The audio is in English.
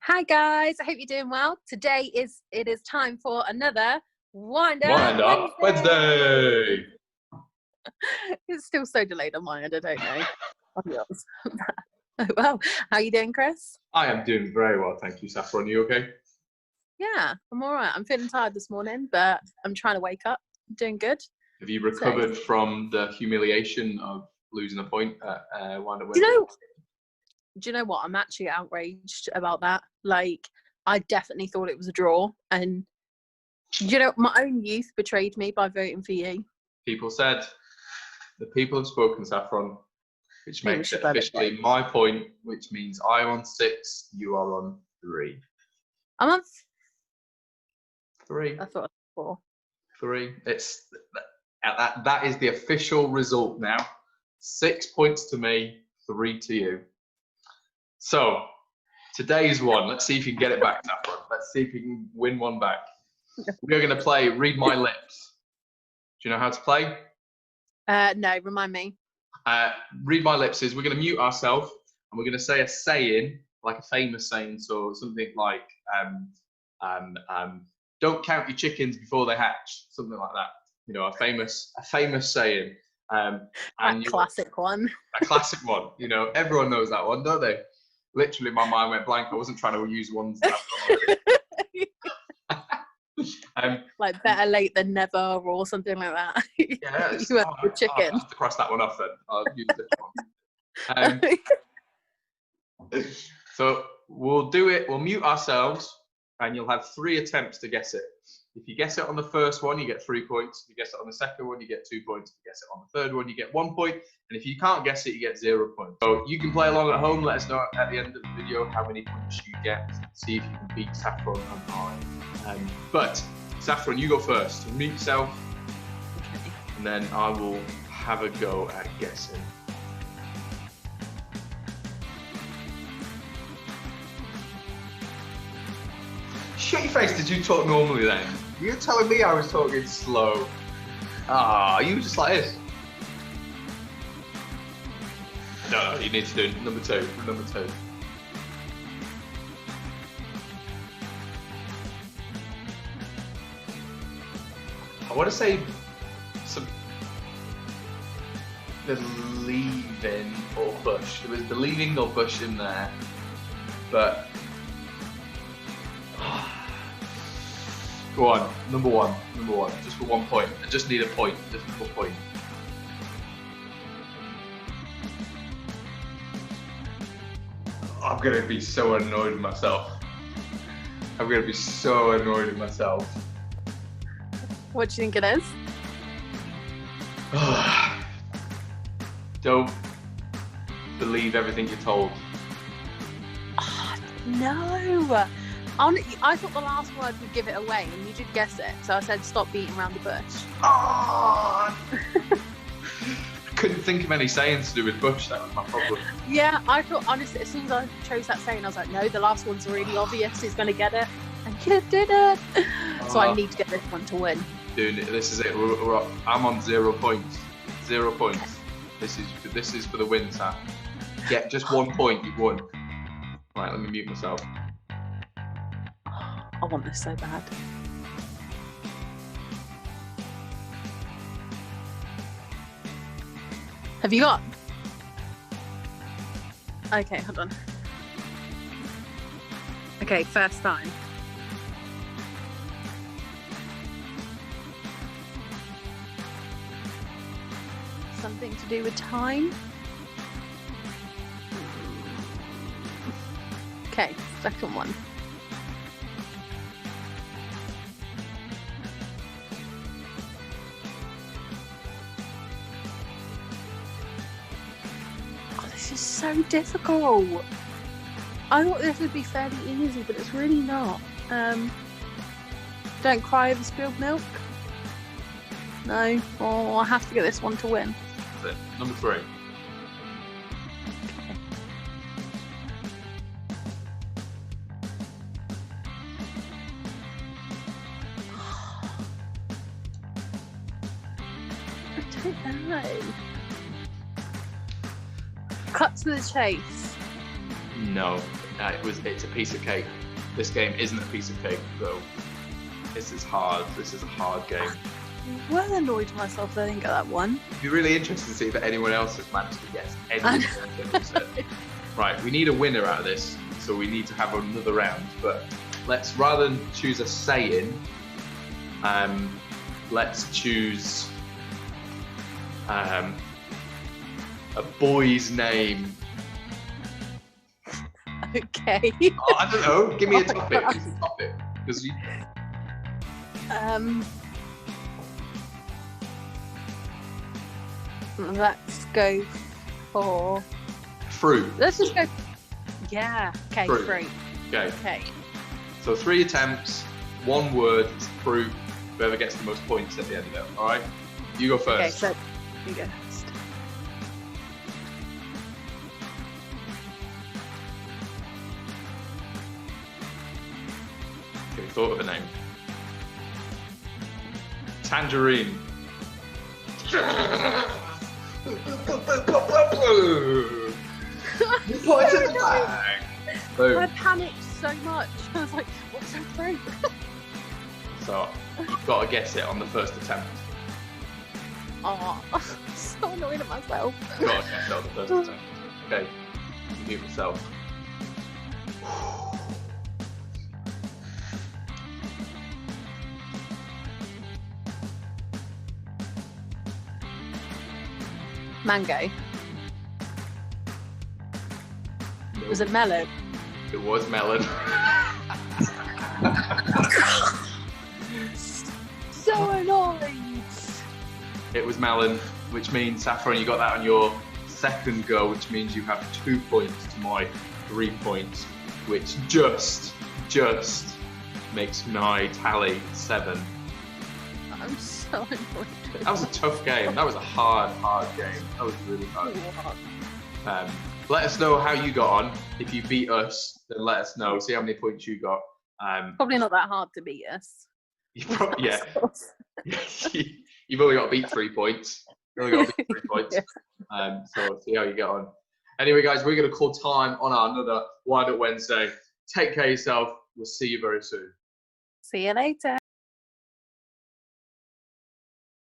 Hi guys, I hope you're doing well. Today it is time for another Wind Wind Up Up Wednesday. It's still so delayed on my end, I don't know. On yours. Oh, well, how are you doing, Chris? I am doing very well, thank you, Saffron. You okay? Yeah, I'm all right. I'm feeling tired this morning, but I'm trying to wake up. I'm doing good. Have you recovered from the humiliation of losing a point at Wind Up Do Wednesday? you know what? I'm actually outraged about that. Like, I definitely thought it was a draw, and my own youth betrayed me by voting for you. People said, the people have spoken, Saffron, which makes it let it officially my point, which means I'm on 6, you are on 3. I'm on 3. I thought it was 4. 3. That is the official result now. 6 points to me, 3 to you. So, today's one, let's see if you can get it back, Saffron. Let's see if you can win one back. We're going to play Read My Lips. Do you know how to play? No, remind me. Read My Lips is we're going to mute ourselves and we're going to say a saying, like a famous saying, so something like, don't count your chickens before they hatch, something like that. You know, a famous saying. A classic one. A classic one. You know, everyone knows that one, don't they? Literally, my mind went blank. I wasn't trying to use ones that like better late than never, or something like that. Yeah, You have the chicken. I'll have to cross that one off then. I'll use this one. So we'll do it. We'll mute ourselves, and you'll have 3 attempts to guess it. If you guess it on the first one, you get 3 points. If you guess it on the second one, you get 2 points. If you guess it on the third one, you get 1 point. And if you can't guess it, you get 0 points. So you can play along at home. Let us know at the end of the video how many points you get. See if you can beat Saffron and I. But Saffron, you go first. Mute yourself. Okay. And then I will have a go at guessing. Shut your face, did you talk normally then? You're telling me I was talking slow. You were just like this. No, you need to do number 2. Number 2. I want to say some believing or bush. There was believing or bush in there, but go on, number one, just for 1 point. I just need a point, just for 1 point. I'm gonna be so annoyed with myself. What do you think it is? Don't believe everything you're told. Oh, no. I thought the last word would give it away, and you did guess it. So I said, stop beating around the bush. I couldn't think of any sayings to do with bush. That was my problem. Yeah, I thought, honestly, as soon as I chose that saying, I was like, no, the last one's really obvious. He's going to get it. And you did it. So I need to get this one to win. Dude, this is it. I'm on 0 points. 0 points. This is for the win, Sam. Get just 1 point, you've won. Right, let me mute myself. I want this so bad. Have you got? Okay, hold on. Okay, first time. Something to do with time? Okay, second one. Oh, this is so difficult. I thought this would be fairly easy, but it's really not. Don't cry over spilled milk? No. Oh, I have to get this one to win. That's it. Number 3. Okay. I don't know. Cut to the chase. No, it's a piece of cake. This game isn't a piece of cake, though. This is hard. This is a hard game. I'm well annoyed with myself that I didn't get that one. It'd be really interesting to see if anyone else has managed to guess anything that we said. Right, we need a winner out of this, so we need to have another round. But let's, rather than choose a saying, let's choose a boy's name. Okay. Oh, I don't know. Give me a topic. Give me a topic. Because you... Let's go for Fruit. Let's just go. Yeah. Okay. Fruit. Fruit. Okay. Okay. So 3 attempts, 1 word, it's fruit. Whoever gets the most points at the end of it. All right. You go first. Okay. So you go first. Okay, thought of a name. Tangerine. Boom. I panicked so much. I was like, "What's that fruit?" So you've got to guess it on the first attempt. Oh, I'm so annoyed at myself. You've got to guess it on the first attempt. Okay. Mute myself. Mango. Nope. Was it melon? It was melon. So annoyed. It was melon, which means, Saffron, you got that on your second go, which means you have 2 points to my 3 points, which just makes my tally 7. I'm so annoyed. That was a tough game. That was a hard game. That was really hard. Let us know how you got on. If you beat us, then let us know. See how many points you got. Probably not that hard to beat us. Yeah. You've only got to beat 3 points. You've only got to beat 3 points. So see how you get on. Anyway, guys, we're going to call time on our another Wind Up Wednesday. Take care of yourself. We'll see you very soon. See you later.